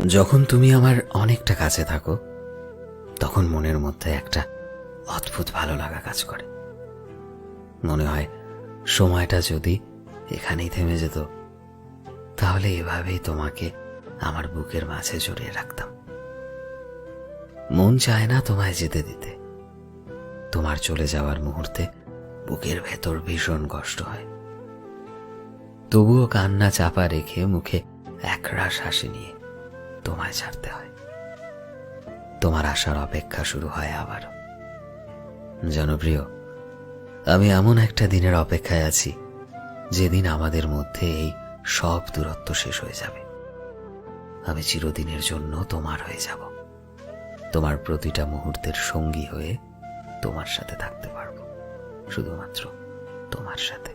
যখন তুমি আমার অনেকটা কাছে থাকো তখন মনের মধ্যে একটা অদ্ভুত ভালো লাগা কাজ করে। মনে হয় সময়টা যদি এখানেই থেমে যেত তাহলে এভাবেই তোমাকে আমার বুকের মাঝে জড়িয়ে রাখতাম। মন চায় না তোমায় যেতে দিতে। তোমার চলে যাওয়ার মুহূর্তে বুকের ভেতর ভীষণ কষ্ট হয়। তবুও কান্না চাপা রেখে মুখে একরাশ হাসি নিয়ে তোমায় ছাড়তে হয়। তোমার আসার অপেক্ষা শুরু হয় আবার। জনপ্রিয়, আমি এমন একটা দিনের অপেক্ষায় আছি যেদিন আমাদের মধ্যে এই সব দূরত্ব শেষ হয়ে যাবে। আমি চিরদিনের জন্য তোমার হয়ে যাব। তোমার প্রতিটা মুহূর্তের সঙ্গী হয়ে তোমার সাথে থাকতে পারবো, শুধুমাত্র তোমার সাথে।